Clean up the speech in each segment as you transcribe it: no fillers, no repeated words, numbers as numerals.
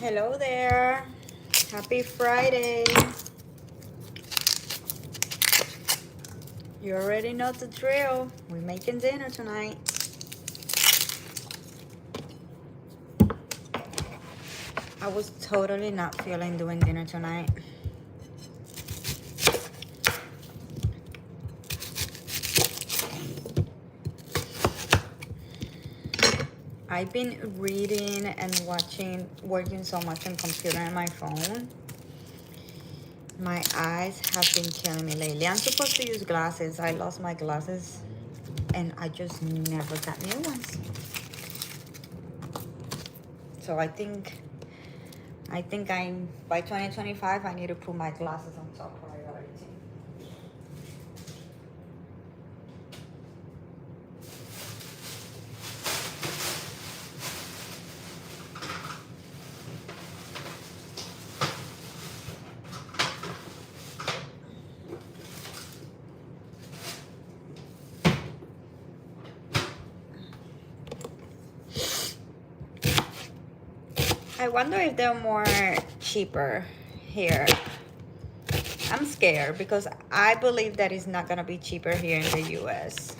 Hello there. Happy Friday. You already know the drill. We're making dinner tonight. I was totally not feeling doing dinner tonight. I've been reading and working so much on computer and my phone. My eyes have been killing me lately. I'm supposed to use glasses. I lost my glasses and I just never got new ones. So I think I'm by 2025 I need to put my glasses on top priority. I wonder if they're more cheaper here. I'm scared because I believe that it's not gonna be cheaper here in the US.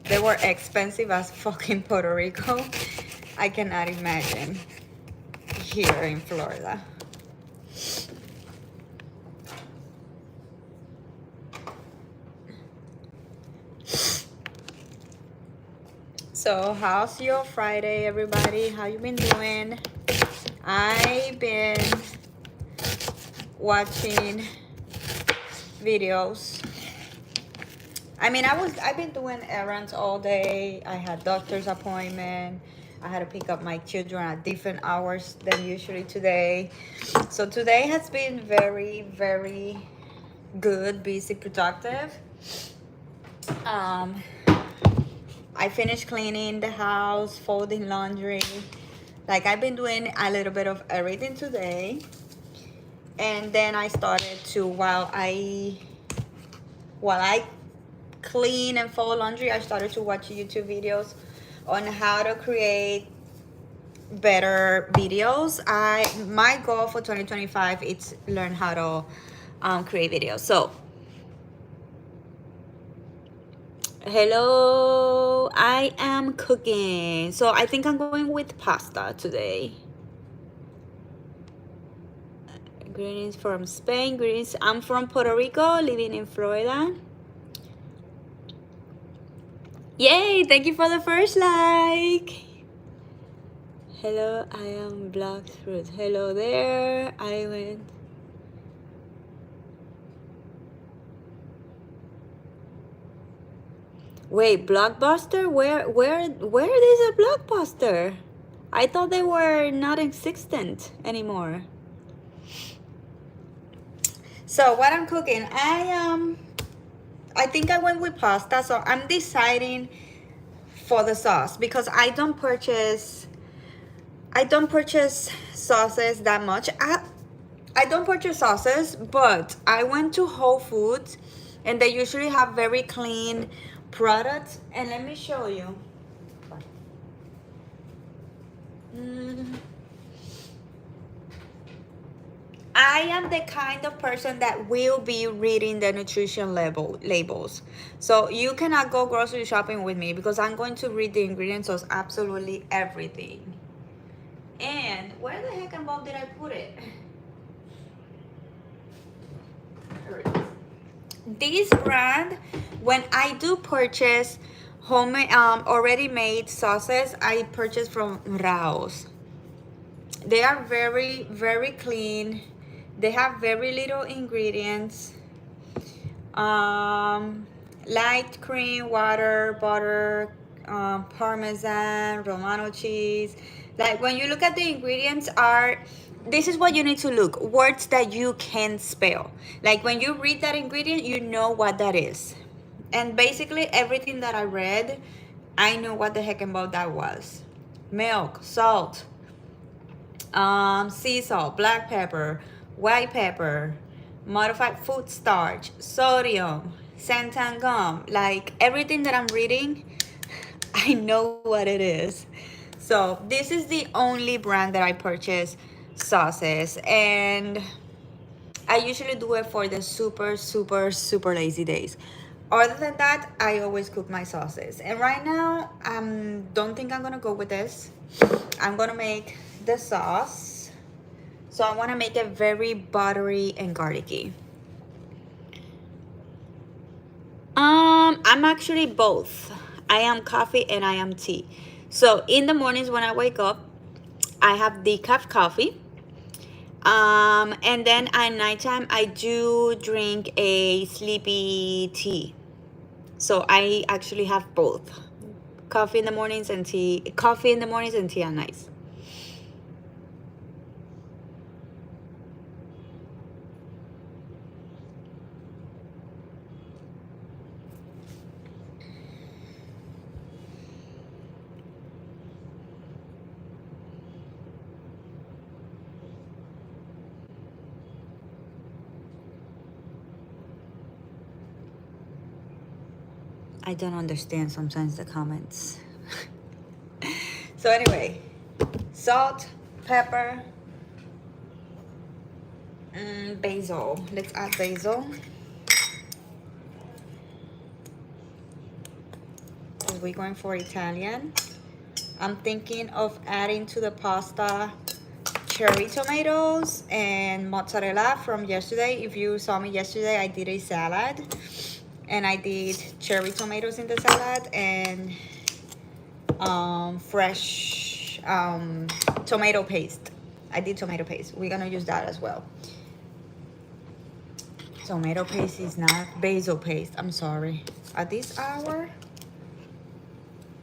They were expensive as fucking Puerto Rico. I cannot imagine here in Florida. So how's your Friday, everybody? How you been doing? I've been watching videos. I mean, I've been doing errands all day. I had doctor's appointment. I had to pick up my children at different hours than usually today. So today has been very, very good, busy, productive. I finished cleaning the house, folding laundry. Like, I've been doing a little bit of everything today. And then I started to, while I clean and fold laundry, I started to watch YouTube videos on how to create better videos. My goal for 2025 is learn how to create videos. So hello, I am cooking. So I think I'm going with pasta today. Greetings from Spain. Greetings. I'm from Puerto Rico, living in Florida. Yay, thank you for the first like. Hello, I am Black Fruit. Hello there. I went. Wait, Blockbuster? Where is a Blockbuster? I thought they were not existent anymore. So what I'm cooking, I think I went with pasta, so I'm deciding for the sauce because I don't purchase sauces that much. I don't purchase sauces, but I went to Whole Foods and they usually have very clean products. And let me show you. I am the kind of person that will be reading the nutrition labels. So you cannot go grocery shopping with me because I'm going to read the ingredients of absolutely everything. And where the heck and Bob did I put it? This brand, when I do purchase homemade already made sauces, I purchase from Raos. They are very, very clean. They have very little ingredients. Light cream, water, butter, Parmesan, Romano cheese. Like, when you look at the ingredients, this is what you need to look. Words that you can spell. Like, when you read that ingredient, you know what that is. And basically everything that I read, I knew what the heck about that was. Milk, salt, sea salt, black pepper, white pepper, modified food starch, sodium, xanthan gum. Like, everything that I'm reading, I know what it is. So this is the only brand that I purchase sauces, and I usually do it for the super, super, super lazy days. Other than that, I always cook my sauces. And right now, don't think I'm gonna go with this. I'm gonna make the sauce. So I wanna make it very buttery and garlicky. I'm actually both. I am coffee and I am tea. So in the mornings when I wake up, I have decaf coffee. And then at nighttime, I do drink a sleepy tea. So I actually have both coffee in the mornings and tea, coffee in the mornings and tea at nights. I don't understand sometimes the comments. So anyway, salt, pepper, and basil. Let's add basil. We're going for Italian. I'm thinking of adding to the pasta cherry tomatoes and mozzarella from yesterday. If you saw me yesterday, I did a salad and I did cherry tomatoes in the salad and fresh tomato paste. I did tomato paste. We're gonna use that as well. Tomato paste is not basil paste. I'm sorry. At this hour,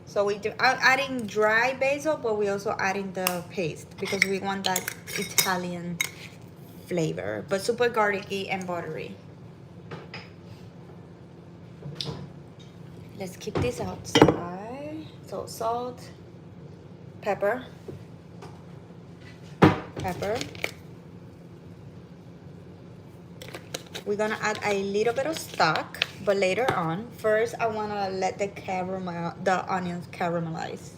so we do adding dry basil, but we also adding the paste because we want that Italian flavor, but super garlicky and buttery. Let's keep this outside. So salt, pepper, pepper. We're gonna add a little bit of stock, but later on. First, I wanna let the onions caramelize.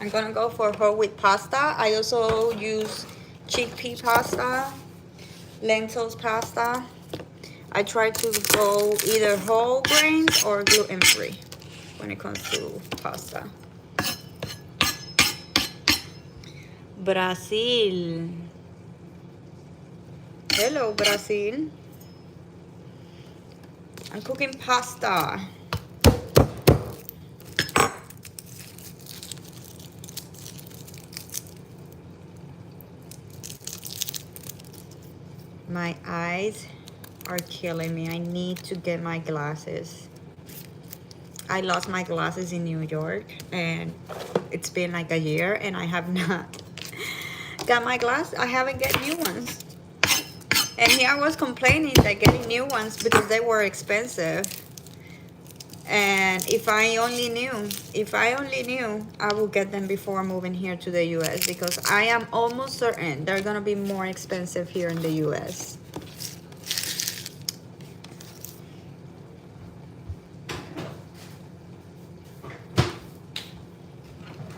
I'm gonna go for whole wheat pasta. I also use chickpea pasta, lentils pasta. I try to go either whole grains or gluten free when it comes to pasta. Brazil. Hello, Brazil. I'm cooking pasta. My eyes are killing me. I need to get my glasses. I lost my glasses in New York and it's been like a year and I have not got my glasses. I haven't get new ones. And here I was complaining that getting new ones because they were expensive. And if I only knew, I will get them before moving here to the US because I am almost certain they're gonna be more expensive here in the US.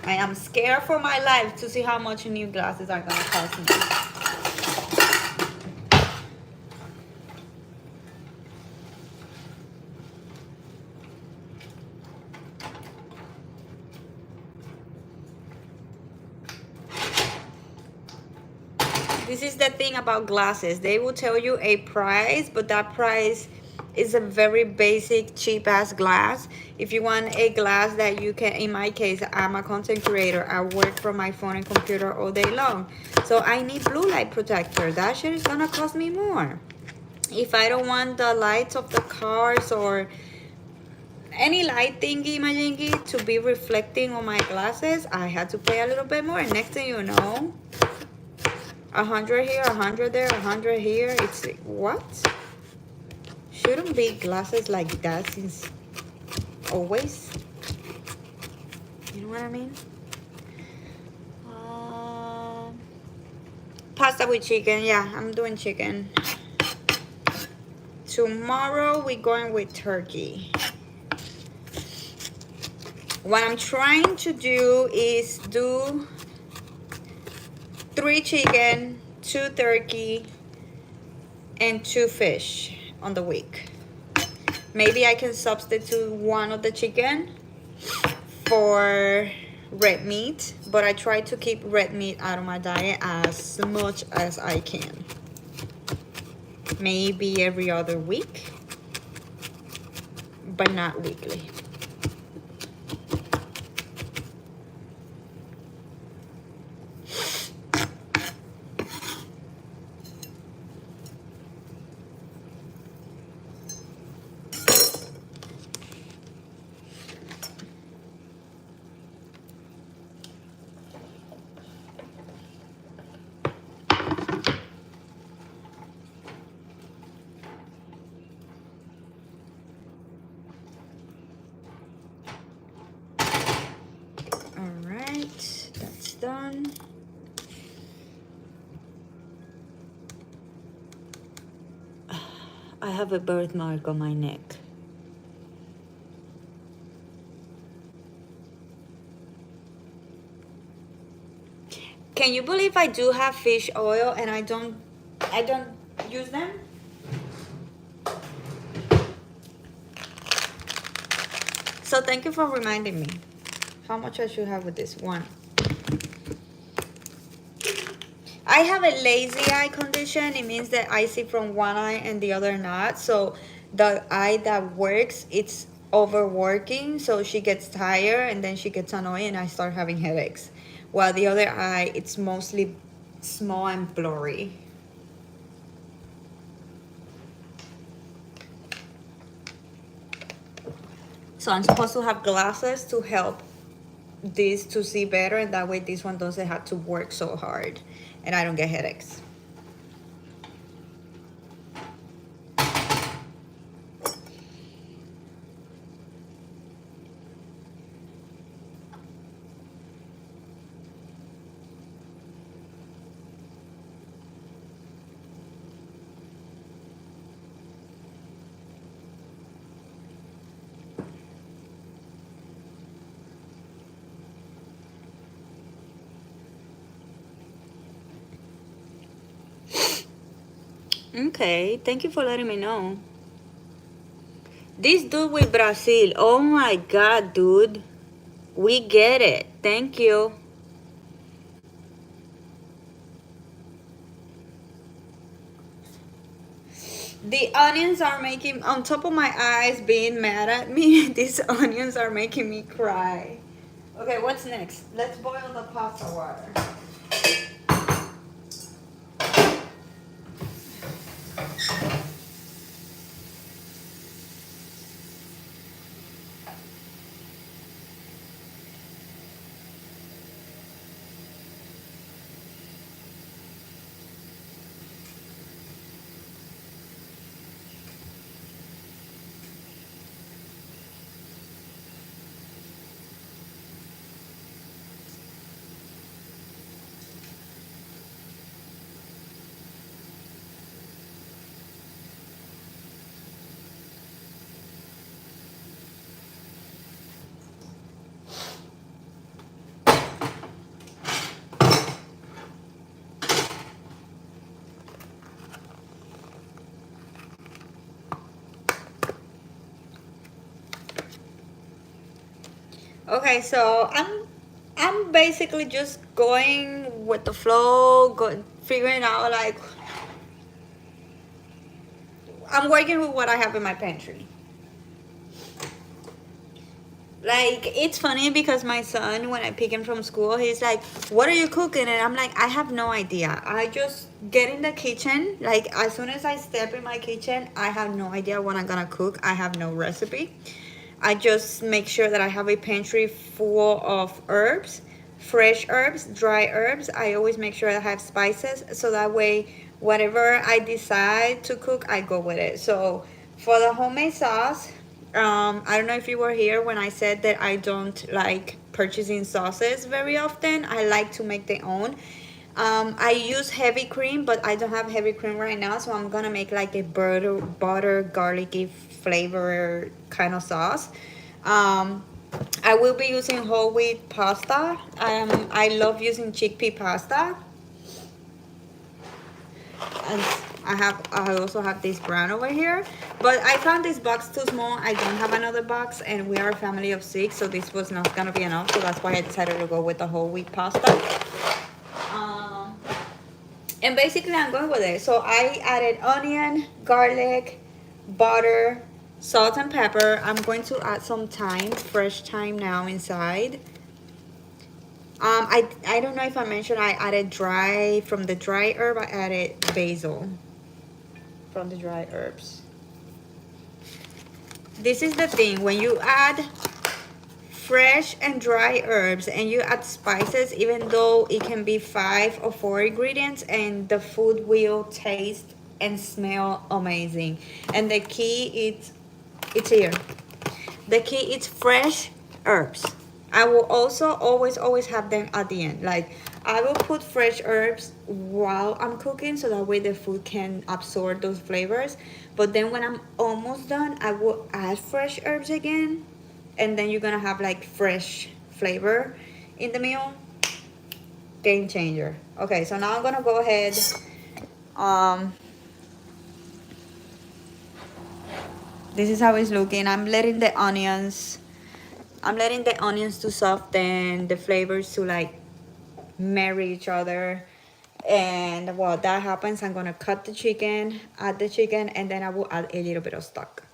I am scared for my life to see how much new glasses are gonna cost me. This is the thing about glasses. They will tell you a price, but that price is a very basic, cheap ass glass. If you want a glass that you can, in my case, I'm a content creator. I work from my phone and computer all day long. So I need blue light protector. That shit is gonna cost me more. If I don't want the lights of the cars or any light thingy majingy to be reflecting on my glasses, I had to pay a little bit more. And next thing you know, 100 here, 100 there, 100 here. It's like, what? Shouldn't be glasses like that since always. You know what I mean? Um, Pasta with chicken. Yeah, I'm doing chicken. Tomorrow we're going with turkey. What I'm trying to do is do 3 chicken, 2 turkey, and 2 fish on the week. Maybe I can substitute one of the chicken for red meat, but I try to keep red meat out of my diet as much as I can. Maybe every other week, but not weekly. Alright, that's done. I have a birthmark on my neck. Can you believe I do have fish oil and I don't use them? So thank you for reminding me. How much I should have with this one? I have a lazy eye condition. It means that I see from one eye and the other not. So the eye that works, it's overworking. So she gets tired and then she gets annoyed and I start having headaches. While the other eye, it's mostly small and blurry. So I'm supposed to have glasses to help this to see better, and that way this one doesn't have to work so hard and I don't get headaches. Okay, thank you for letting me know. This dude with Brazil, oh my god, dude. We get it. Thank you. The onions are making, on top of my eyes being mad at me, these onions are making me cry. Okay, what's next? Let's boil the pasta water. Okay, so I'm basically just going with the flow, figuring out like I'm working with what I have in my pantry. Like, it's funny because my son, when I pick him from school, he's like, what are you cooking? And I'm like, I have no idea. I just get in the kitchen. Like, as soon as I step in my kitchen, I have no idea what I'm gonna cook. I have no recipe. I just make sure that I have a pantry full of herbs, fresh herbs, dry herbs. I always make sure I have spices so that way whatever I decide to cook, I go with it. So for the homemade sauce, I don't know if you were here when I said that I don't like purchasing sauces very often. I like to make their own. I use heavy cream, but I don't have heavy cream right now, so I'm gonna make like a butter garlicky flavor kind of sauce. Um, I will be using whole wheat pasta. I love using chickpea pasta, and I also have this brand over here. But I found this box too small. I don't have another box, and we are a family of 6, so this was not gonna be enough. So that's why I decided to go with the whole wheat pasta. Um, and basically I'm going with it. So I added onion, garlic, butter, salt and pepper. I'm going to add some thyme, fresh thyme now inside. I don't know if I mentioned I added from the dry herb. I added basil from the dry herbs. This is the thing, when you add fresh and dry herbs and you add spices, even though it can be 5 or 4 ingredients, and the food will taste and smell amazing. And the key is, it's here, the key is fresh herbs. I will also always have them at the end. Like, I will put fresh herbs while I'm cooking so that way the food can absorb those flavors. But then when I'm almost done, I will add fresh herbs again, and then you're gonna have like fresh flavor in the meal. Game changer. Okay, so now I'm gonna go ahead. Um, this is how it's looking. I'm letting the onions to soften, the flavors to like marry each other. And while that happens, I'm gonna cut the chicken, add the chicken, and then I will add a little bit of stock.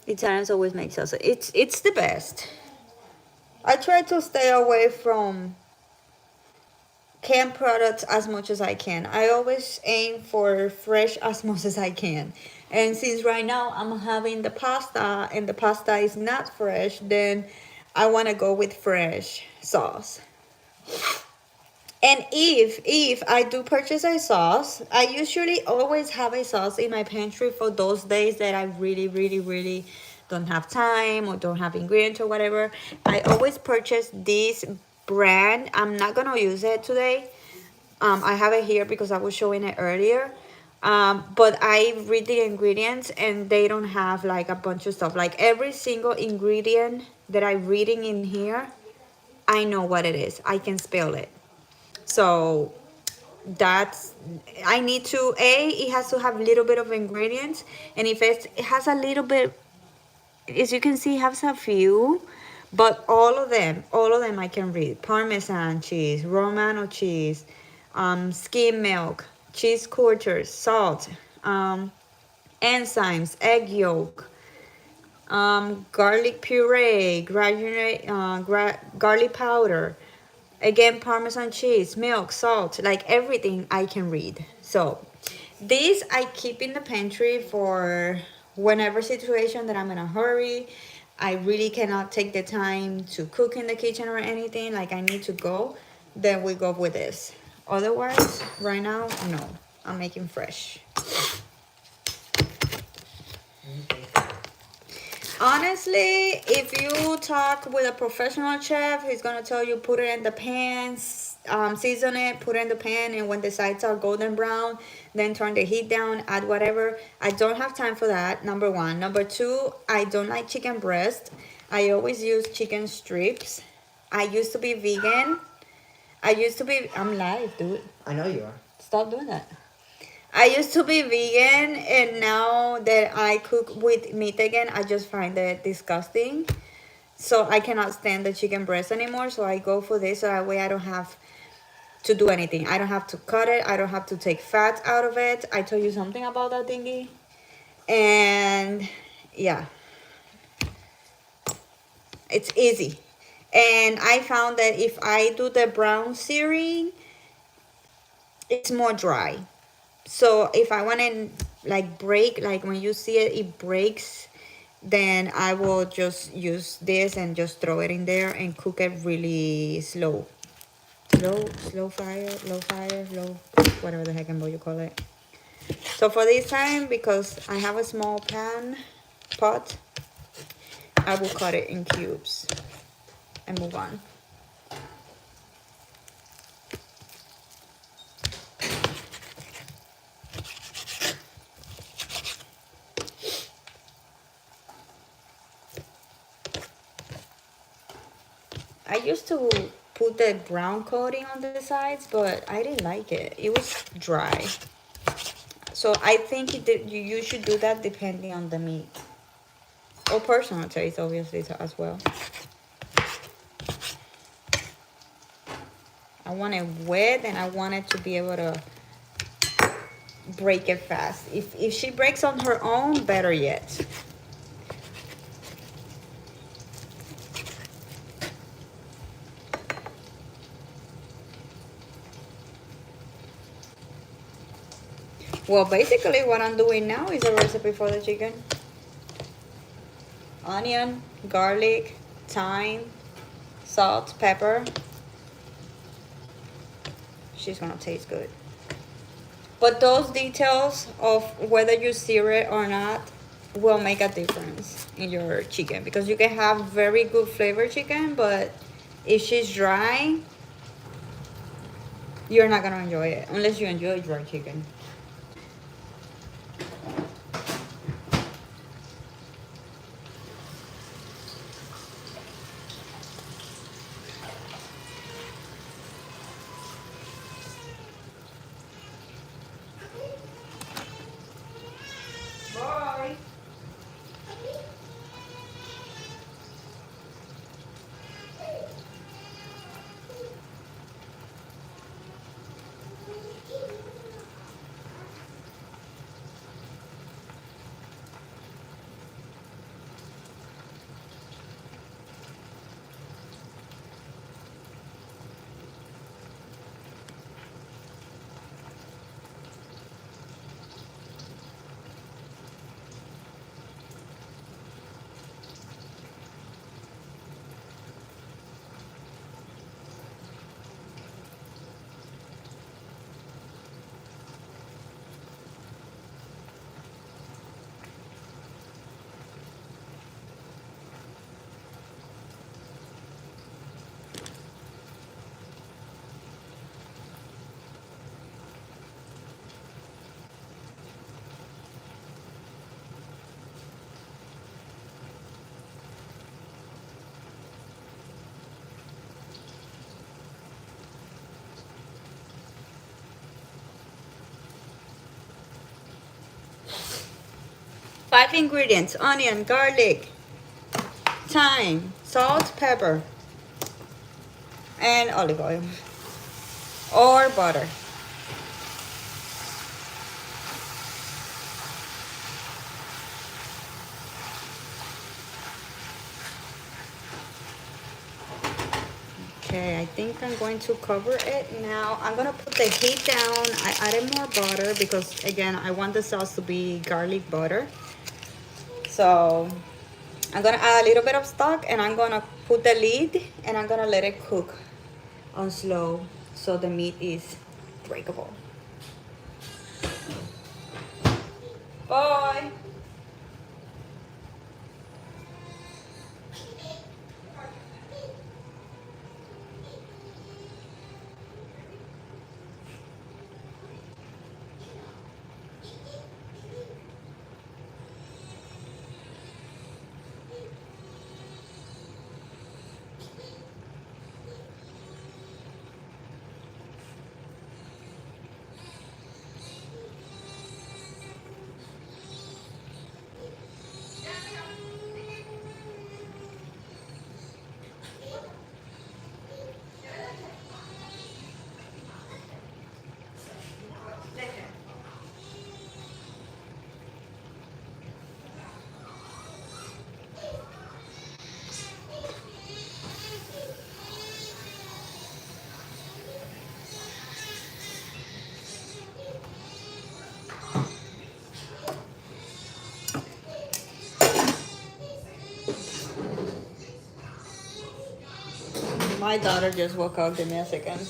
Italians always make salsa. It's the best. I try to stay away from canned products as much as I can. I always aim for fresh as much as I can. And since right now I'm having the pasta and the pasta is not fresh, then I want to go with fresh sauce. And if I do purchase a sauce, I usually always have a sauce in my pantry for those days that I really don't have time or don't have ingredients or whatever. I always purchase this brand. I'm not gonna use it today. I have it here because I was showing it earlier. But I read the ingredients and they don't have like a bunch of stuff. Like every single ingredient that I'm reading in here, I know what it is. I can spell it. So that's, I need to, it has to have a little bit of ingredients, and if it has a little bit, as you can see, it has a few, but all of them I can read. Parmesan cheese, Romano cheese, skim milk, cheese curds, salt, enzymes, egg yolk, garlic puree, garlic powder, again, Parmesan cheese, milk, salt, like everything I can read. So this I keep in the pantry for whenever situation that I'm in a hurry. I really cannot take the time to cook in the kitchen or anything, like I need to go, then we go with this. Otherwise, right now, no, I'm making fresh. Honestly, if you talk with a professional chef, he's gonna tell you put it in the pan, season it, put it in the pan, and when the sides are golden brown, then turn the heat down, add whatever. I don't have time for that, number one. Number two, I don't like chicken breast. I always use chicken strips. I used to be vegan. I'm live, dude. I know you are. Stop doing that. I used to be vegan, and now that I cook with meat again, I just find it disgusting. So I cannot stand the chicken breast anymore. So I go for this, so that way I don't have to do anything. I don't have to cut it. I don't have to take fat out of it. I told you something about that thingy. And yeah, it's easy. And I found that if I do the brown searing, it's more dry. So if I want to like break, like when you see it, it breaks, then I will just use this and just throw it in there and cook it really slow. Slow fire, low fire, low, whatever the heck and what you call it. So for this time, because I have a small pot, I will cut it in cubes and move on. I used to put the brown coating on the sides, but I didn't like it. It was dry. So I think you should do that depending on the meat. Or personal taste, obviously, as well. I want it wet and I want it to be able to break it fast. If she breaks on her own, better yet. Well, basically what I'm doing now is a recipe for the chicken. Onion, garlic, thyme, salt, pepper. She's gonna taste good. But those details of whether you sear it or not will make a difference in your chicken, because you can have very good flavored chicken, but if she's dry, you're not gonna enjoy it unless you enjoy dry chicken. Bye. Five ingredients: onion, garlic, thyme, salt, pepper, and olive oil or butter. Okay, I think I'm going to cover it now. I'm gonna put the heat down. I added more butter because again, I want the sauce to be garlic butter. So I'm gonna add a little bit of stock and I'm gonna put the lid and I'm gonna let it cook on slow so the meat is breakable. Bye. My daughter just woke up. Give me a second.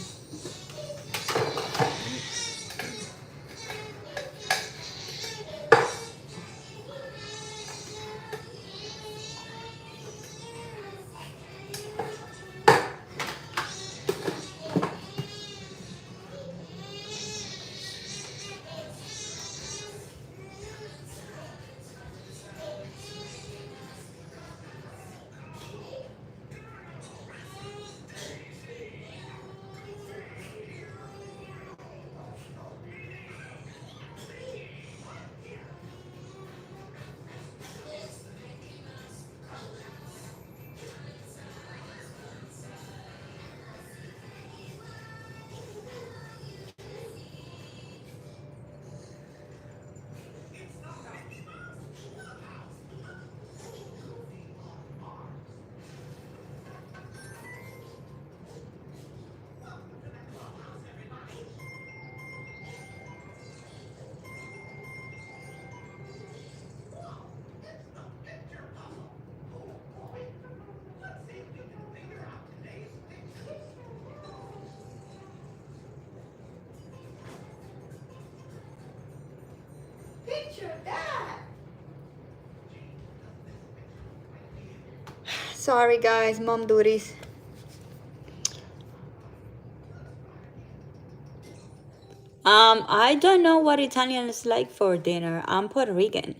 Picture that. Sorry guys, mom duties. I don't know what Italian is like for dinner. I'm Puerto Rican.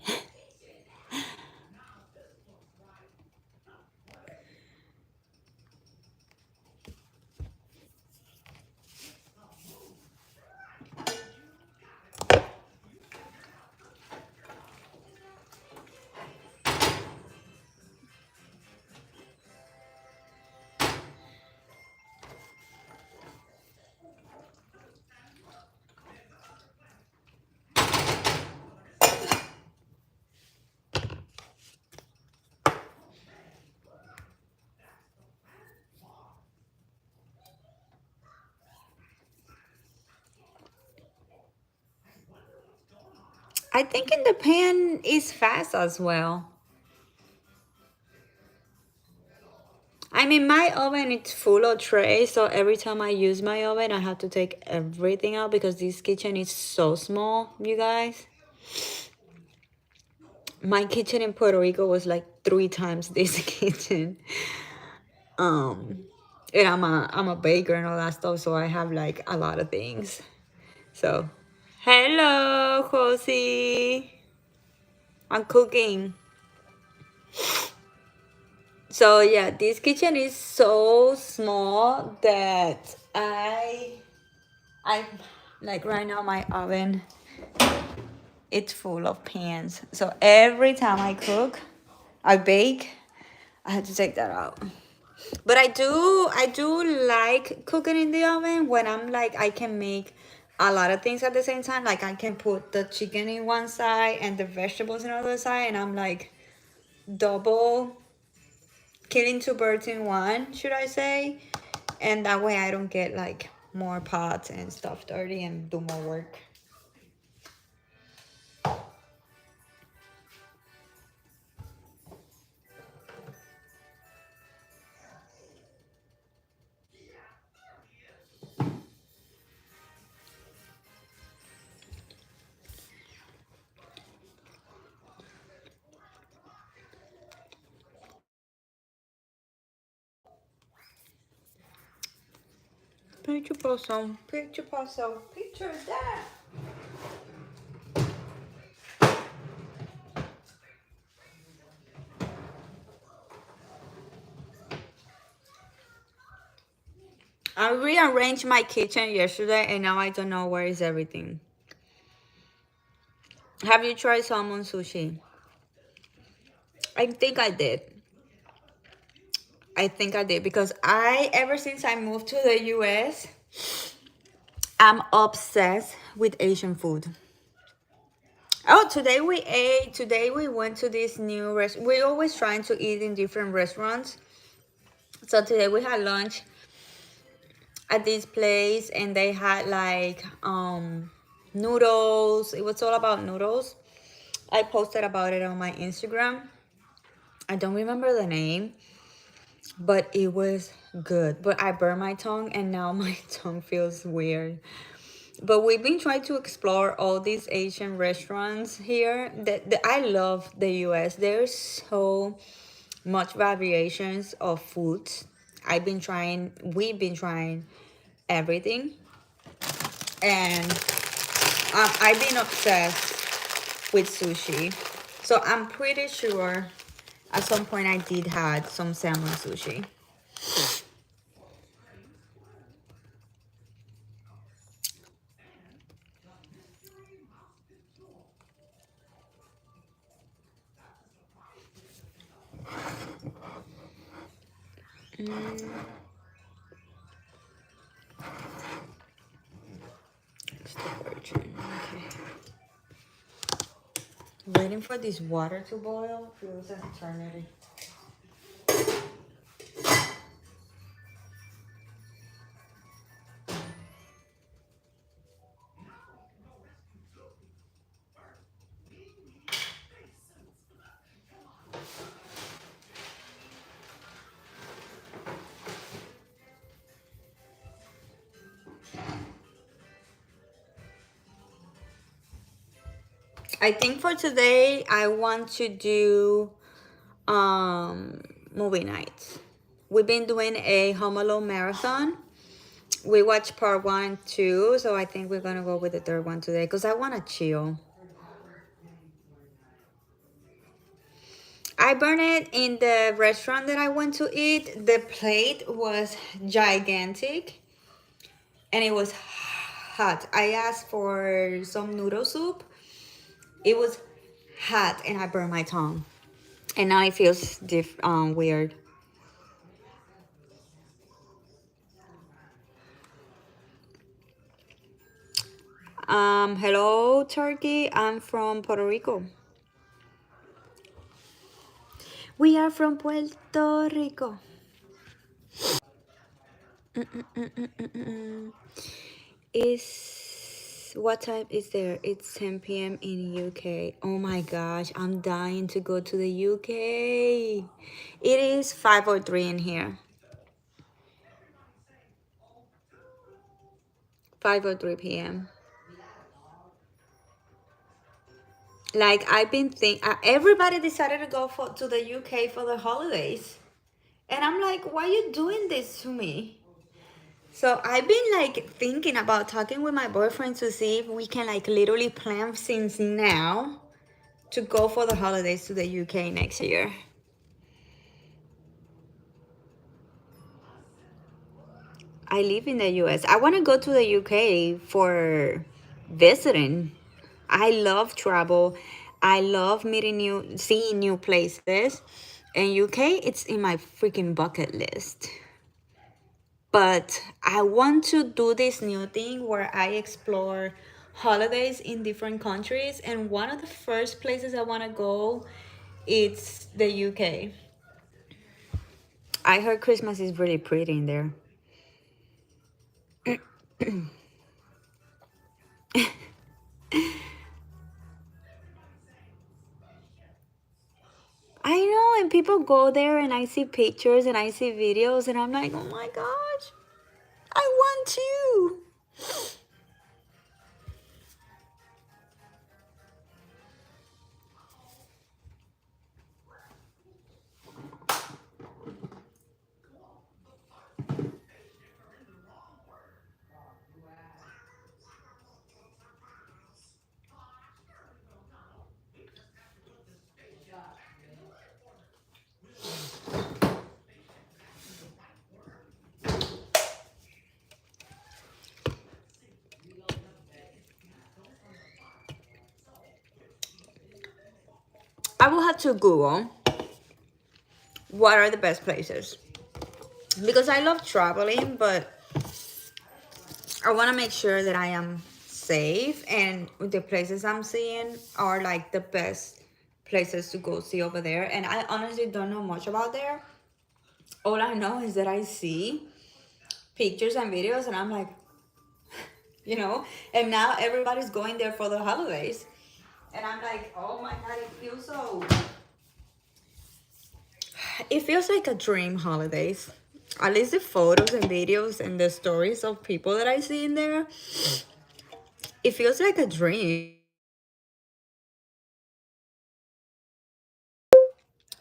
I think in the pan is fast as well. I mean, my oven is full of trays, so every time I use my oven, I have to take everything out because this kitchen is so small, you guys. My kitchen in Puerto Rico was like 3 times this kitchen. Um, and I'm a baker and all that stuff, so I have like a lot of things. So, hello, Josie. I'm cooking. So yeah, this kitchen is so small that I like right now my oven it's full of pans. So every time I bake, I have to take that out. But I do like cooking in the oven when I'm like I can make a lot of things at the same time. Like I can put the chicken in one side and the vegetables in the other side, and I'm like double killing two birds in one, should I say? And that way I don't get like more pots and stuff dirty and do more work. Picture posso, picture posso, picture that. I rearranged my kitchen yesterday and now I don't know where is everything. Have you tried salmon sushi? I think I did. I think I did because ever since I moved to the US, I'm obsessed with Asian food. Oh, today we went to this new restaurant. We're always trying to eat in different restaurants. So today we had lunch at this place and they had like noodles. It was all about noodles. I posted about it on my Instagram. I don't remember the name, but it was good. But I burned my tongue and now my tongue feels weird. But we've been trying to explore all these Asian restaurants here. That I love the US. There's so much variations of foods. We've been trying everything. And I've been obsessed with sushi. So I'm pretty sure at some point I did had some salmon sushi. It's the virgin. Okay. Waiting for this water to boil feels an eternity. I think for today I want to do movie nights. We've been doing a Home Alone marathon. We watched part one, two, so I think we're gonna go with the third one today because I wanna chill. I burned it in the restaurant that I went to eat. The plate was gigantic and it was hot. I asked for some noodle soup. It was hot and I burned my tongue. And now it feels weird. Hello, Turkey. I'm from Puerto Rico. We are from Puerto Rico. Is what time is there? It's 10 p.m. in UK. Oh my gosh, I'm dying to go to the UK. It is 5:03 in here. 5:03 p.m. Like I've been everybody decided to go to the UK for the holidays. And I'm like, why are you doing this to me? So I've been like thinking about talking with my boyfriend to see if we can like literally plan since now to go for the holidays to the UK next year. I live in the US. I want to go to the UK for visiting. I love travel. I love seeing new places. And UK, it's in my freaking bucket list. But I want to do this new thing where I explore holidays in different countries. And one of the first places I want to go, it's the UK. I heard Christmas is really pretty in there. I know, and people go there and I see pictures and I see videos and I'm like, oh my gosh, I want to. I will have to Google what are the best places because I love traveling, but I want to make sure that I am safe and the places I'm seeing are like the best places to go see over there. And I honestly don't know much about there. All I know is that I see pictures and videos and I'm like, and now everybody's going there for the holidays. And I'm like, oh my God, it feels so it feels like a dream holidays. At least the photos and videos and the stories of people that I see in there, it feels like a dream.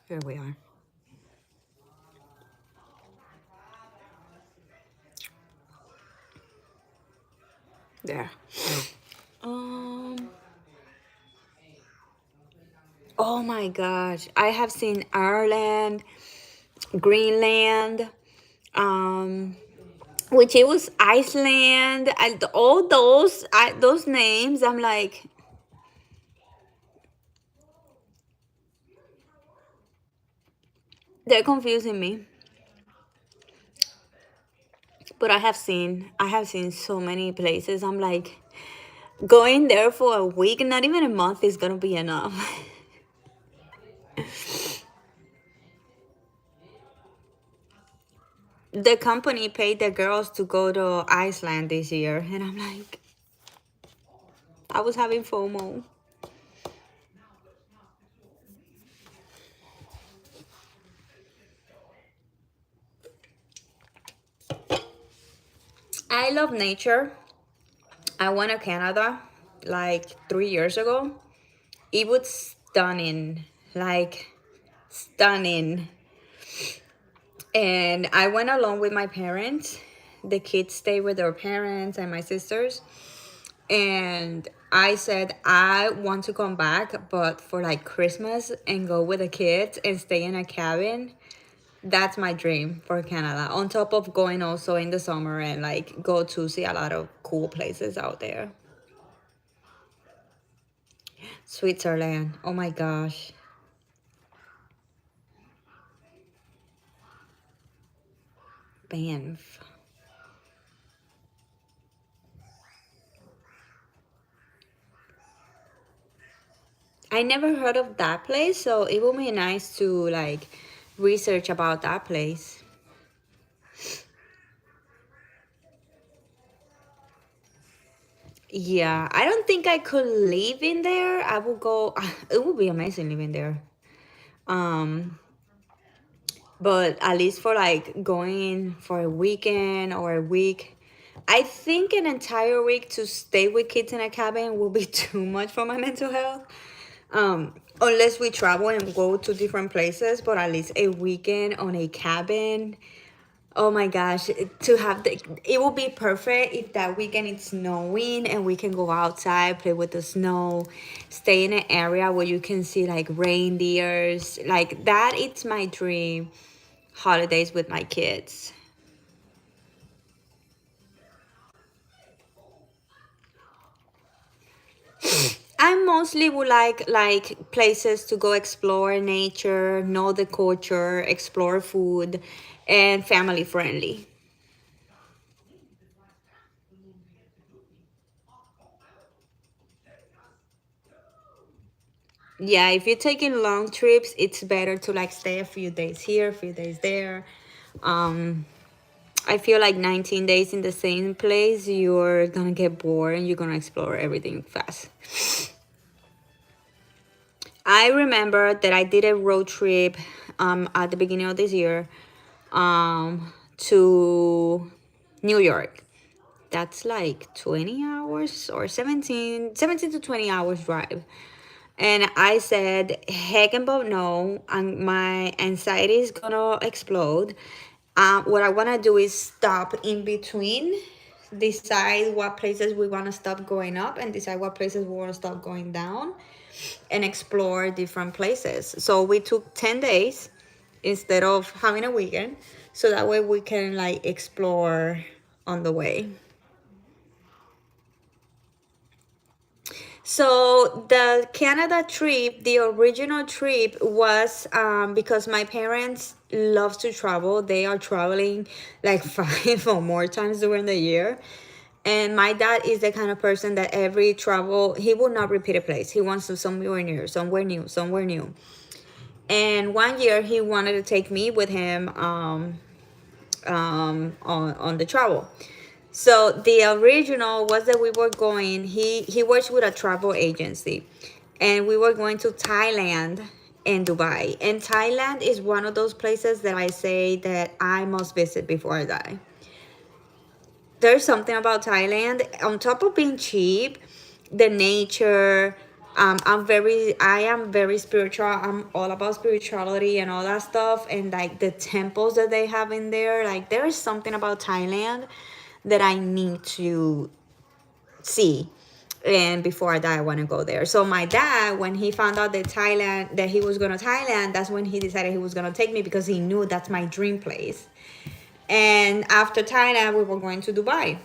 Here we are. There. Um. Oh my gosh, I have seen Ireland, Greenland, um, which it was Iceland, and all those names. I'm like, they're confusing me. But I have seen so many places. I'm like, going there for a week, not even a month, is gonna be enough. The company paid the girls to go to Iceland this year, and I'm like, I was having FOMO. I love nature. I went to Canada like 3 years ago. It was stunning, like stunning. And I went along with my parents. The kids stayed with their parents and my sisters. And I said, I want to come back, but for like Christmas and go with the kids and stay in a cabin. That's my dream for Canada. On top of going also in the summer and like go to see a lot of cool places out there. Switzerland. Oh my gosh. Banff. I never heard of that place, so it would be nice to like research about that place. Yeah, I don't think I could live in there. I would go. It would be amazing living there. Um, but at least for like going for a weekend or a week, I think an entire week to stay with kids in a cabin will be too much for my mental health. Unless we travel and go to different places, but at least a weekend on a cabin. Oh my gosh, to have it will be perfect if that weekend it's snowing and we can go outside, play with the snow, stay in an area where you can see like reindeers. Like that, it's my dream holidays with my kids. I mostly would like places to go explore nature, know the culture, explore food, and family friendly. Yeah, if you're taking long trips, it's better to like stay a few days here, a few days there. Um, I feel like 19 days in the same place, you're gonna get bored and you're gonna explore everything fast. I remember that I did a road trip at the beginning of this year to New York. That's like 20 hours or 17 to 20 hours drive. And I said, heck and about no, and my anxiety is gonna explode. What I wanna do is stop in between, decide what places we wanna stop going up, and decide what places we wanna stop going down, and explore different places. So we took 10 days instead of having a weekend, so that way we can like explore on the way. So the Canada trip, the original trip was because my parents love to travel. They are traveling like 5 or more times during the year. And my dad is the kind of person that every travel, he will not repeat a place. He wants to somewhere new, somewhere new, somewhere new. And one year he wanted to take me with him on the travel. So the original was that we were going. He works with a travel agency, and we were going to Thailand and Dubai. And Thailand is one of those places that I say that I must visit before I die. There's something about Thailand, on top of being cheap, the nature. I am very spiritual. I'm all about spirituality and all that stuff. And like the temples that they have in there, like there is something about Thailand that I need to see. And before I die, I want to go there. So my dad, when he found out that he was going to Thailand, that's when he decided he was going to take me, because he knew that's my dream place. And after Thailand, we were going to Dubai.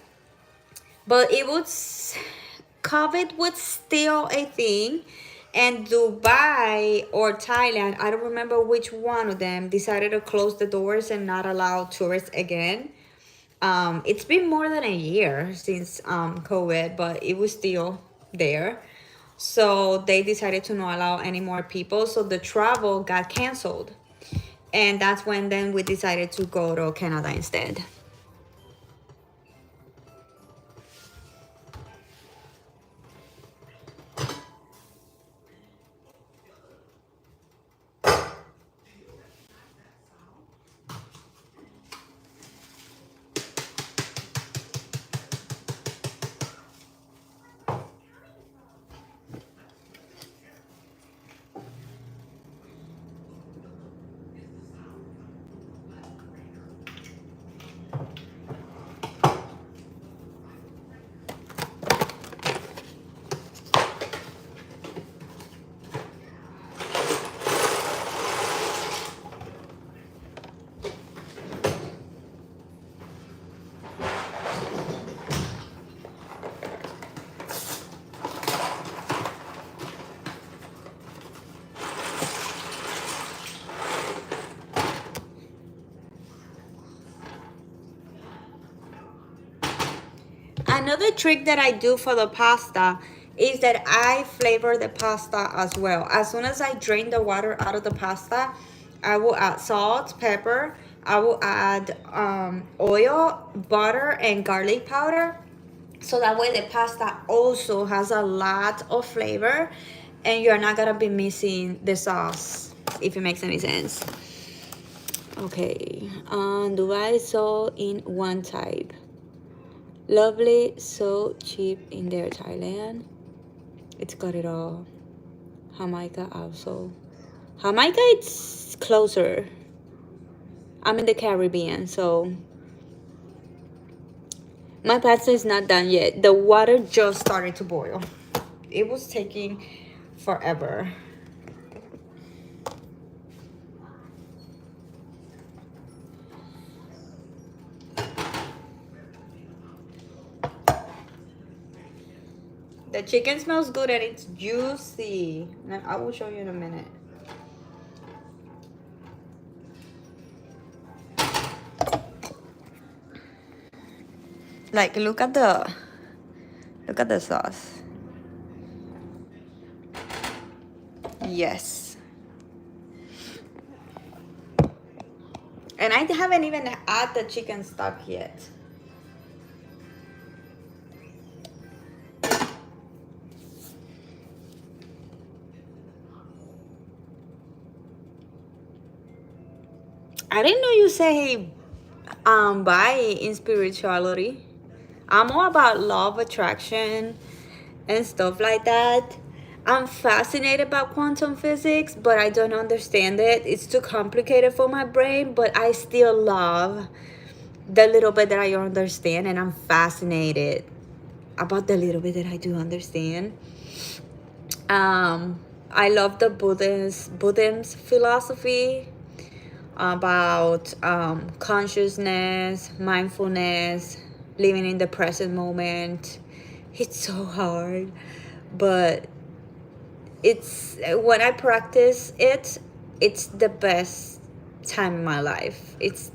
But it was, COVID was still a thing. And Dubai or Thailand, I don't remember which one of them, decided to close the doors and not allow tourists again. It's been more than a year since COVID, but it was still there. So they decided to not allow any more people. So the travel got canceled. And that's when then we decided to go to Canada instead. Another trick that I do for the pasta is that I flavor the pasta as well. As soon as I drain the water out of the pasta, I will add salt, pepper. I will add oil, butter, and garlic powder. So that way the pasta also has a lot of flavor, and you're not gonna be missing the sauce, if it makes any sense. Okay, Dubai is all in one type. Lovely, so cheap in there, Thailand. It's got it all. Jamaica also. Jamaica, it's closer. I'm in the Caribbean, so my pasta is not done yet. The water just started to boil. It was taking forever. The chicken smells good and it's juicy. And I will show you in a minute. Like, look at the sauce. Yes. And I haven't even added the chicken stock yet. I didn't know you say bi in spirituality. I'm all about love, attraction, and stuff like that. I'm fascinated about quantum physics, but I don't understand it. It's too complicated for my brain, but I still love the little bit that I understand, and I'm fascinated about the little bit that I do understand. I love the Buddhism's philosophy about consciousness, mindfulness, living in the present moment. It's so hard, but it's when I practice it, it's the best time in my life. It's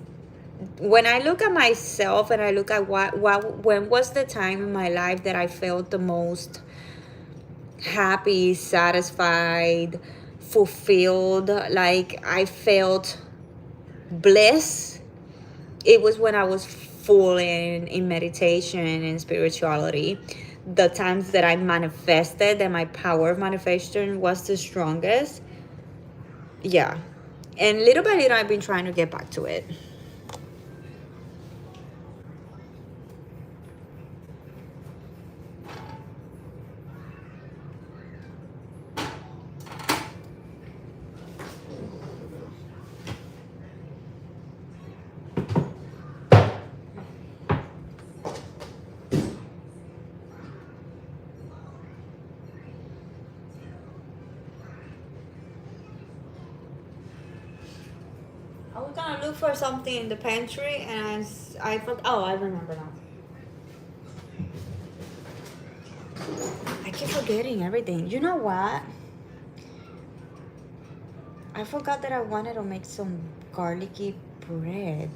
when I look at myself and I look at when was the time in my life that I felt the most happy, satisfied, fulfilled, like I felt bliss. It was when I was full in meditation and spirituality. The times that I manifested, that my power of manifestation was the strongest. Yeah. And little by little, I've been trying to get back to it. I was gonna look for something in the pantry, and I forgot. Oh, I remember now. I keep forgetting everything. You know what? I forgot that I wanted to make some garlicky bread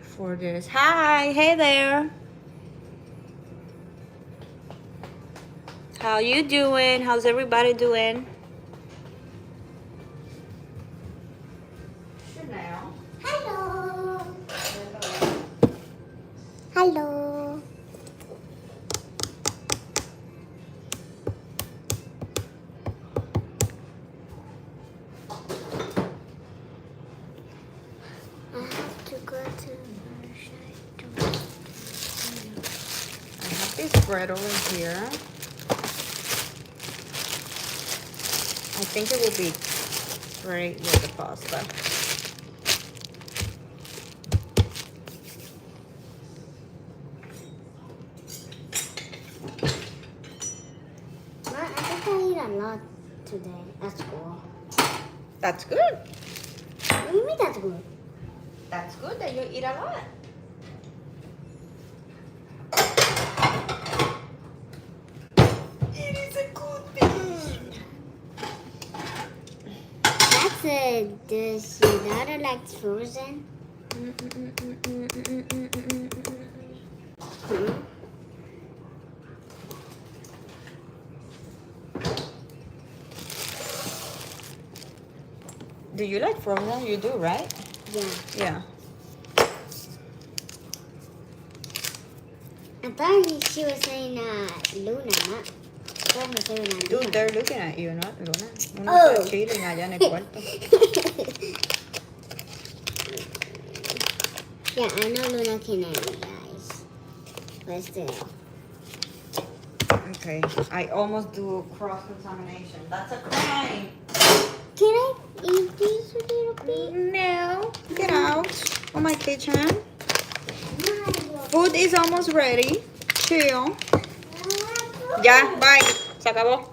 for this. Hi, hey there. How you doing? How's everybody doing? Chanel. Hello. Hello. I have to go to I have this bread over here. I think it will be great with the pasta. Mom, I think I eat a lot today at school. That's good. What do you mean that's good? That's good that you eat a lot. It is a good thing. That's a. Does your daughter like frozen? Hmm? Do you like frozen? You do, right? Yeah. Yeah. I thought she was saying Luna, not. I thought she was saying Dude, Luna. they're looking at you, not Luna. Uno Oh. está chilling allá en el cuarto. Yeah, I know Luna can hear me, guys. But still. Okay, I almost do cross-contamination. That's a crime. Can I eat this a little bit? No. Get out of my kitchen. Food is almost ready. Chill. Ya, bye. Se acabó.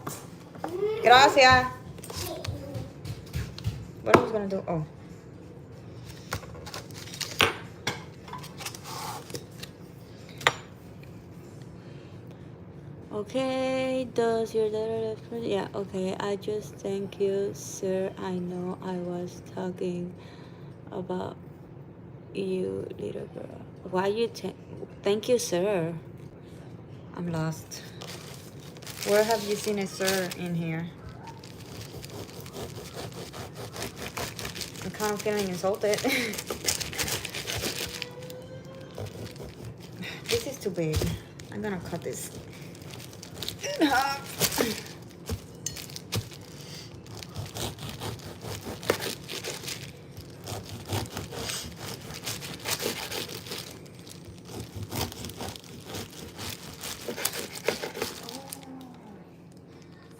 Gracias. What I was gonna do? Oh. Okay, does your daughter refer? Yeah, okay. I just thank you, sir. I know I was talking about you, little girl. Why you thank you, sir? I'm lost. Where have you seen a sir in here? I'm kind of feeling insulted. This is too big. I'm gonna cut this in half.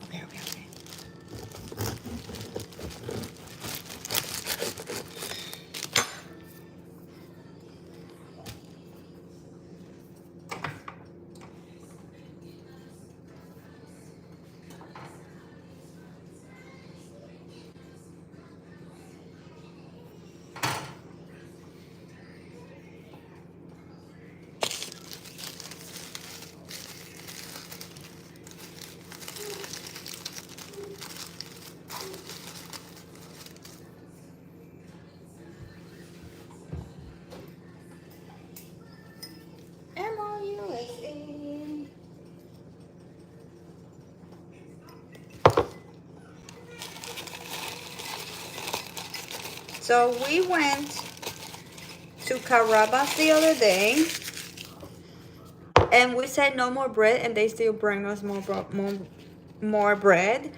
Okay, okay, okay. MOUSE. So we went to Carrabba's the other day, and we said no more bread, and they still bring us more bread.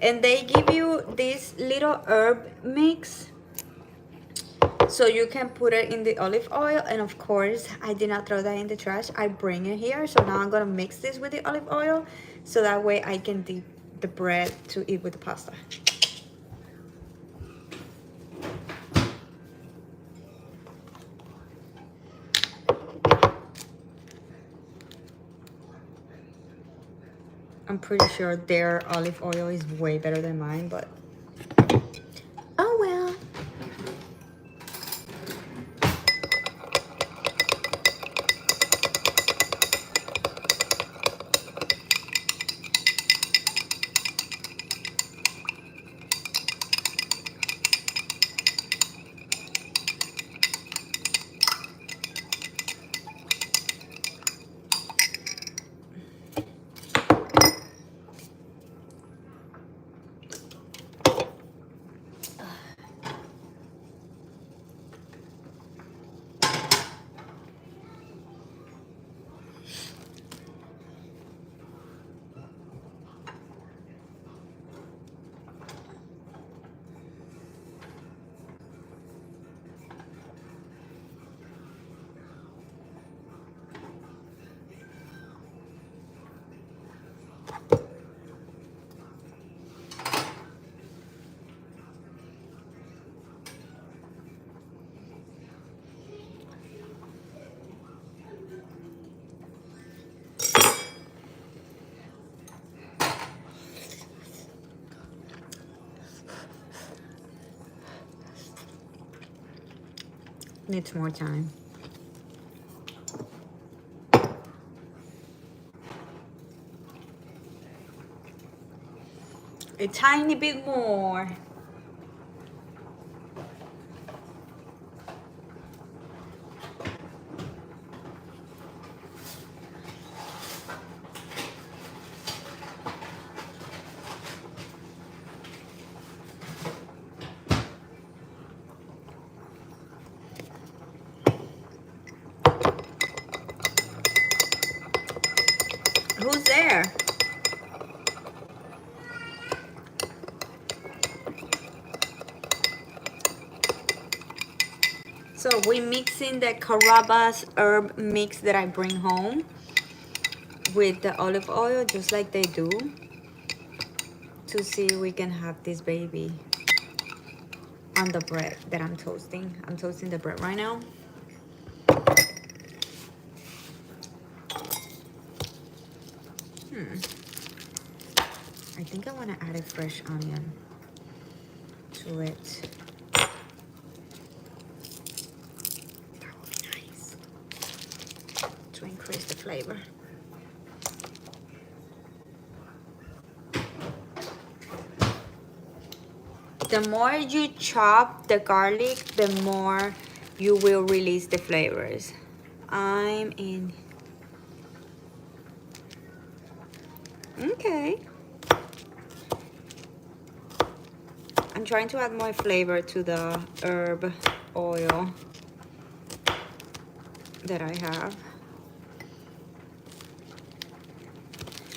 And they give you this little herb mix, so you can put it in the olive oil. And of course, I did not throw that in the trash. I bring it here. So now I'm gonna mix this with the olive oil, so that way I can dip the bread to eat with the pasta. I'm pretty sure their olive oil is way better than mine, but oh well. Needs more time. A tiny bit more. Who's there? So we mixing the Carrabba's herb mix that I bring home with the olive oil, just like they do, to see if we can have this baby on the bread that I'm toasting. I'm toasting the bread right now. I think I want to add a fresh onion to it. That would be nice to increase the flavor. The more you chop the garlic, the more you will release the flavors. I'm in. Okay. I'm trying to add more flavor to the herb oil that I have.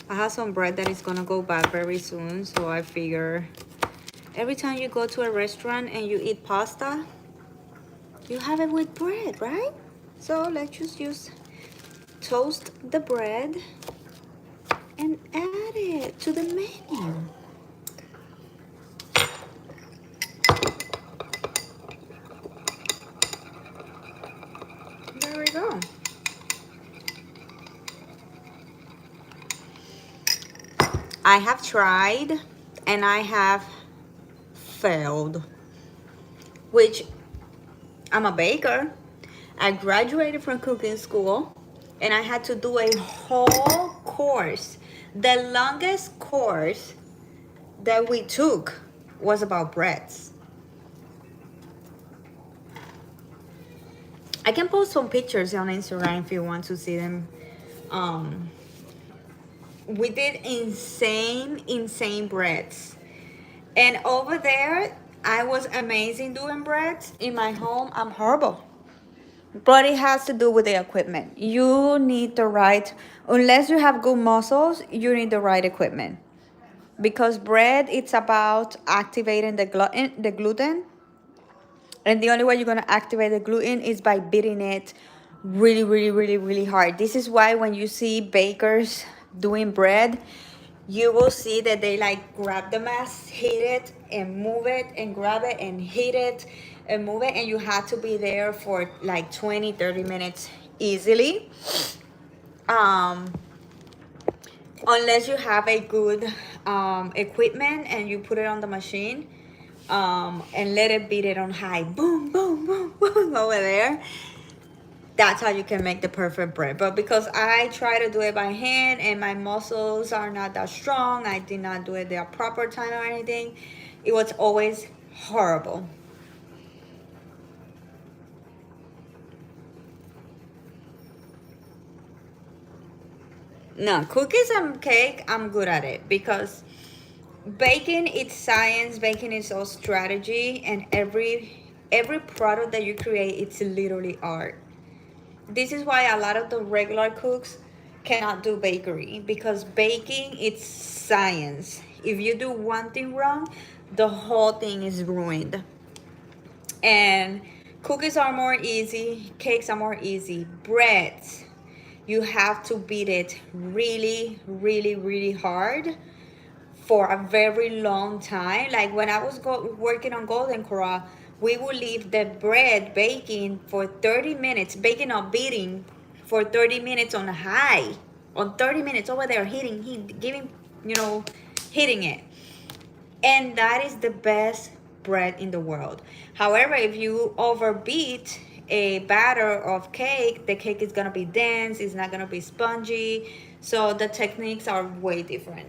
I have some bread that is gonna go bad very soon, so I figure every time you go to a restaurant and you eat pasta, you have it with bread, right? So let's just toast the bread and add it to the menu. There we go. I have tried and I have failed, which I'm a baker. I graduated from cooking school and I had to do a whole course. The longest course that we took was about breads. I can post some pictures on Instagram if you want to see them. We did insane breads. And over there, I was amazing doing breads. In my home, I'm horrible. But it has to do with the equipment. You need the right, unless you have good muscles, you need the right equipment. because bread it's about activating the gluten, and the only way you're going to activate the gluten is by beating it really, really, really, really hard. This is why when you see bakers doing bread, you will see that they like grab the mass, hit it, and move it, and grab it, and hit it, and move it. And you have to be there for like 20-30 minutes easily. Um, Unless you have a good equipment and you put it on the machine, and let it beat it on high, boom, boom, boom, boom, over there. That's how you can make the perfect bread. But because I try to do it by hand and my muscles are not that strong, I did not do it the proper time or anything. It was always horrible. No, cookies and cake, I'm good at it because baking it's science, baking is all strategy, and every product that you create it's literally art. This is why a lot of the regular cooks cannot do bakery, because baking it's science. If you do one thing wrong, the whole thing is ruined. And cookies are more easy, cakes are more easy. Breads, you have to beat it really, really, really hard for a very long time. Like when I was working on Golden Corral, we would leave the bread baking for 30 minutes, baking or beating for 30 minutes on high, on 30 minutes over there, giving, you know, hitting it. And that is the best bread in the world. However, if you overbeat a batter of cake, the cake is gonna be dense, it's not gonna be spongy. So the techniques are way different.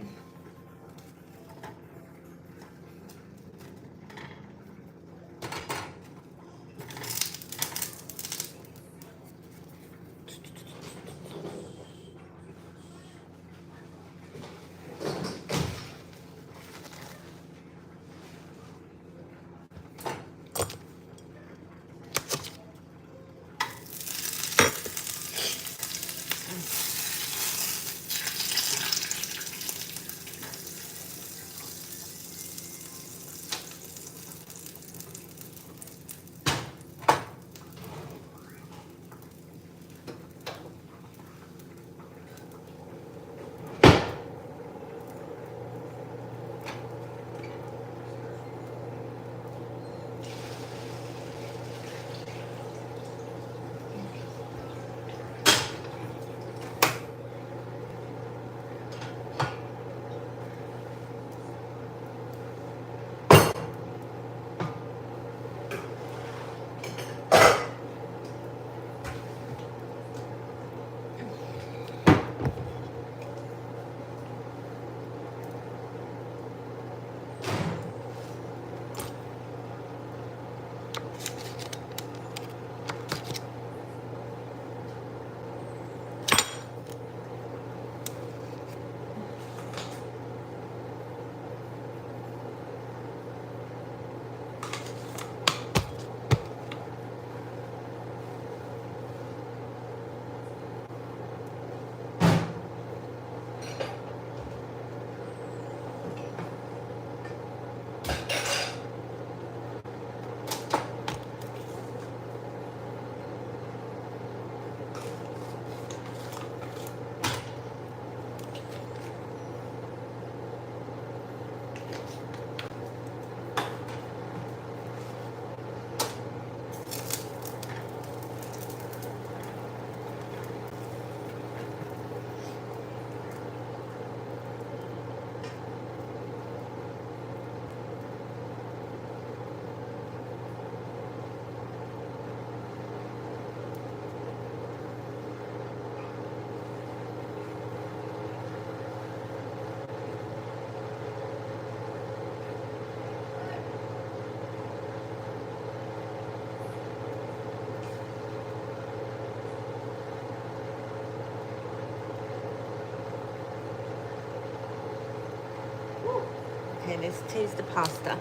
Okay, let's taste the pasta.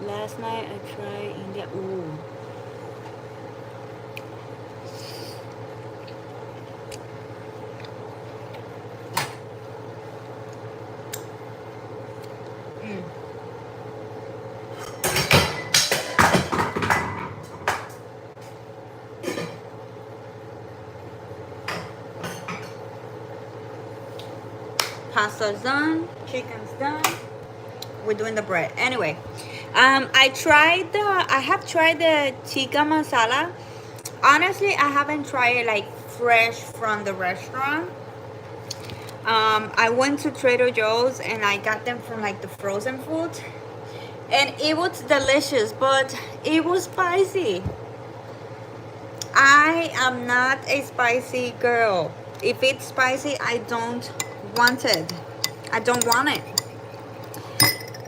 Last night I tried India. Ooh. Pasta's done, chicken's done. We're doing the bread. Anyway, I have tried the tikka masala. Honestly, I haven't tried it like fresh from the restaurant. I went to Trader Joe's and I got them from like the frozen food, and it was delicious, but it was spicy. I am not a spicy girl. If it's spicy, I don't want it. I don't want it.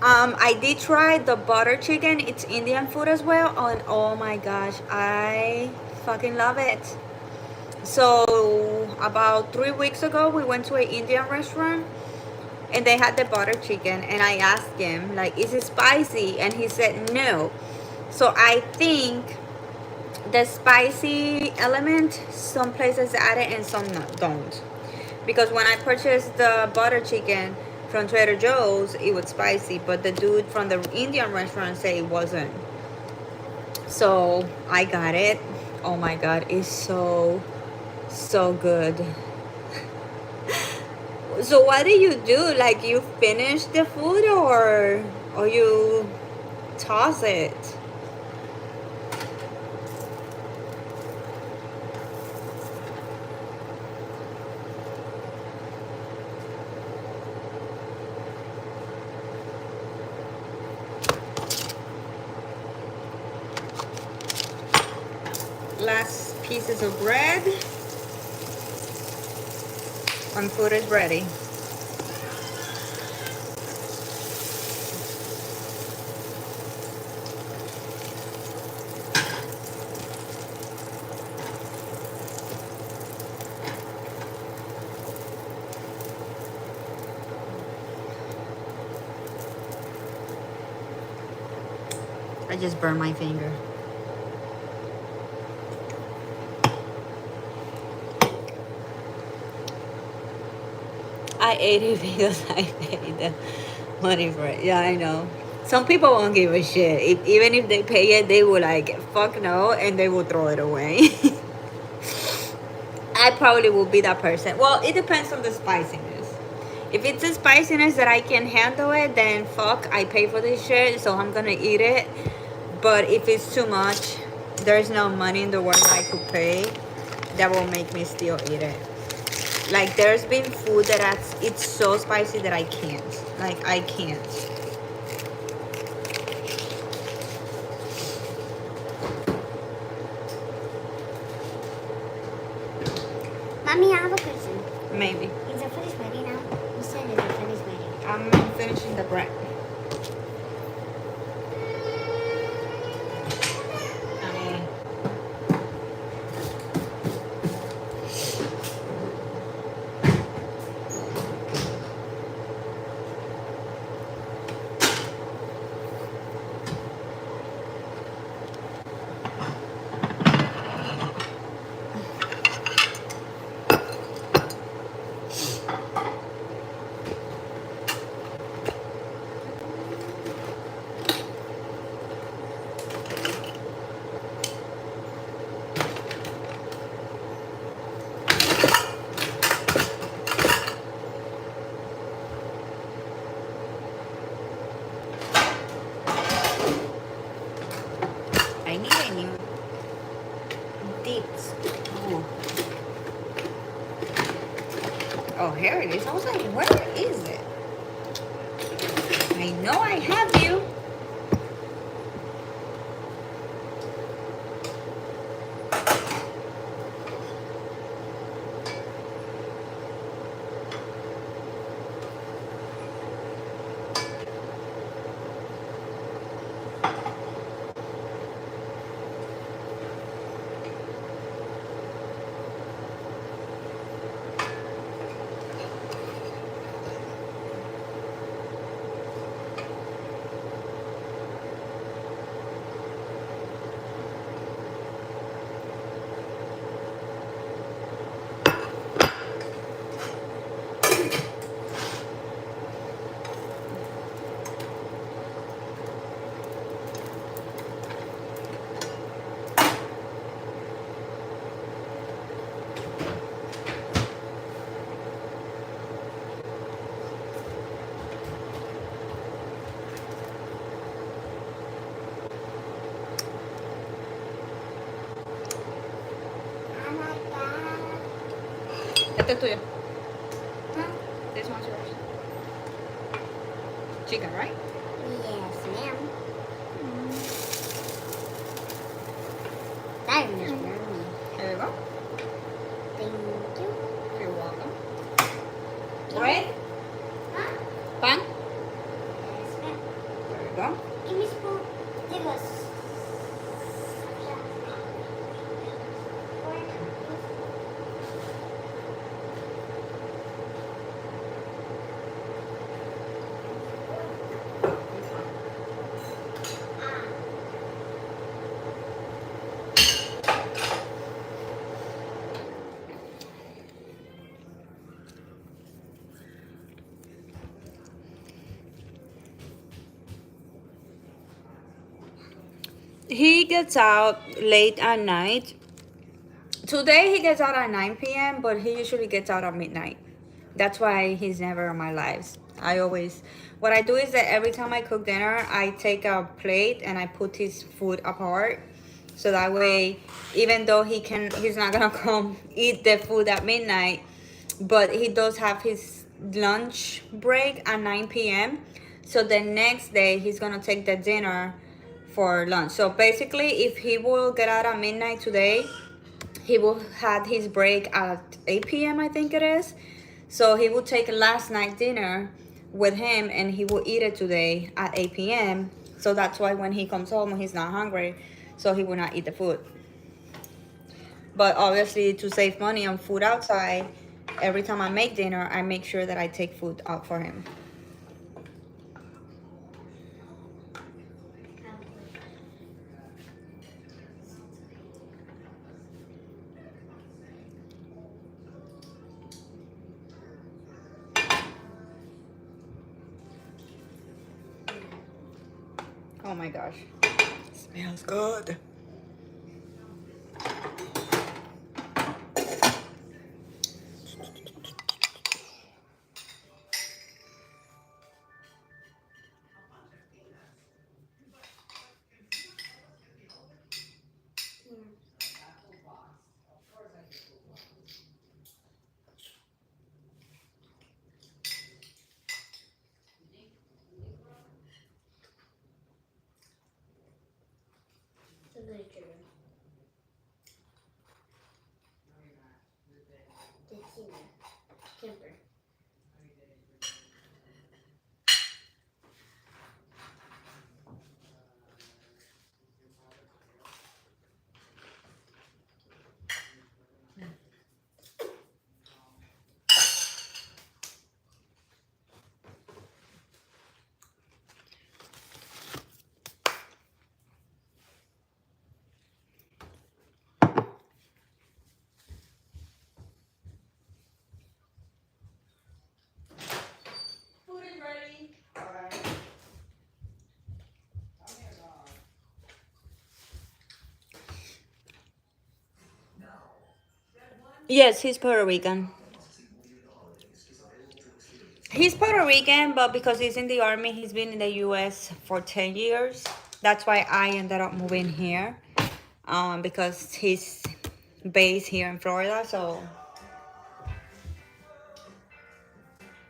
I did try the butter chicken. It's Indian food as well. And oh my gosh, I fucking love it. So about 3 weeks ago, we went to an Indian restaurant and they had the butter chicken. And I asked him, like, is it spicy? And he said no. So I think the spicy element, some places add it and some don't. Because when I purchased the butter chicken from Trader Joe's, it was spicy, but the dude from the Indian restaurant said it wasn't. So I got it. Oh my god, it's so good. So what do you do? Like, you finish the food or you toss it? Last pieces of bread. And food is ready. I just burned my finger. I ate it because I paid the money for it. Yeah, I know. Some people won't give a shit. Even if they pay it, they will like, fuck no, and they will throw it away. I probably will be that person. Well, it depends on the spiciness. If it's a spiciness that I can handle it, then fuck, I pay for this shit, so I'm gonna eat it. But if it's too much, there's no money in the world that I could pay that will make me still eat it. Like, there's been food that it's so spicy that I can't. Like, I can't. Mommy, I have a question. Maybe. Is the food ready now? You said the food is ready. I'm finishing the bread. I need a new dips. Oh. Oh, here it is. I was like, where is it? I know I have you. Este es tuyo. This one's yours. Chicken, right? Yes, ma'am. That is yummy. Here you go. Thank you. You're welcome. Bread? Huh? Pan? Yes, ma'am. There you go. Give me spoon. Give us. He gets out late at night. Today he gets out at 9 p.m., but he usually gets out at midnight. That's why he's never in my lives. What I do is that every time I cook dinner, I take a plate and I put his food apart. So that way, even though he's not gonna come eat the food at midnight, but he does have his lunch break at 9 p.m. So the next day, he's gonna take the dinner for lunch. So basically, if he will get out at midnight today, he will had his break at 8 p.m. I think it is. So he will take last night dinner with him and he will eat it today at 8 p.m. So that's why when he comes home, he's not hungry. So he will not eat the food. But obviously, to save money on food outside, every time I make dinner, I make sure that I take food out for him. Oh my gosh. Smells good. It's a good sugar. The Kimber. Alright. Yes, he's Puerto Rican. He's Puerto Rican, but because he's in the army, he's been in the U.S. for 10 years. That's why I ended up moving here, because he's based here in Florida. So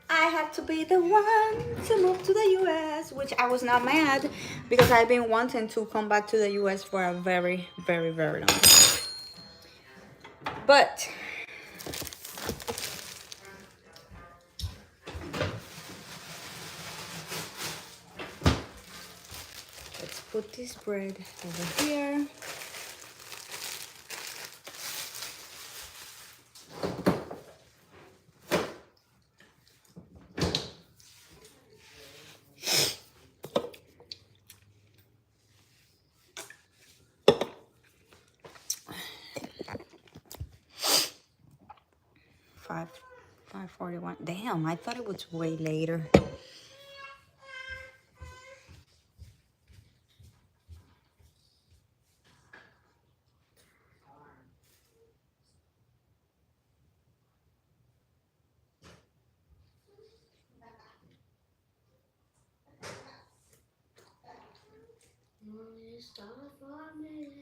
I had to be the one to move to the U.S., which I was not mad because I've been wanting to come back to the U.S. for a very, very, very long time. But let's put this bread over here. Five, 5:41. Damn, I thought it was way later. Stop for me.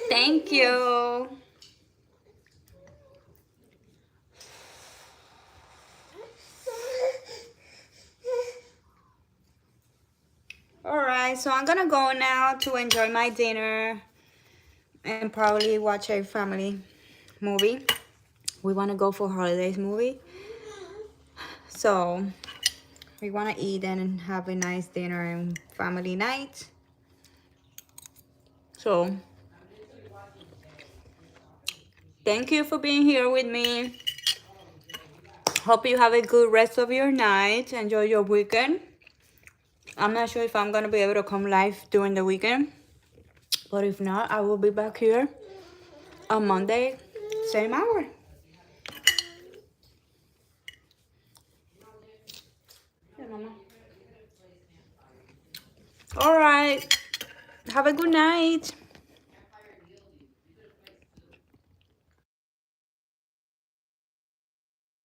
Thank you. Alright, so I'm gonna go now to enjoy my dinner and probably watch a family movie. We wanna go for holidays movie. So we wanna eat and have a nice dinner and family night. So thank you for being here with me. Hope you have a good rest of your night. Enjoy your weekend. I'm not sure if I'm gonna be able to come live during the weekend, but if not, I will be back here on Monday, same hour. Yeah, Mama. All right. Have a good night.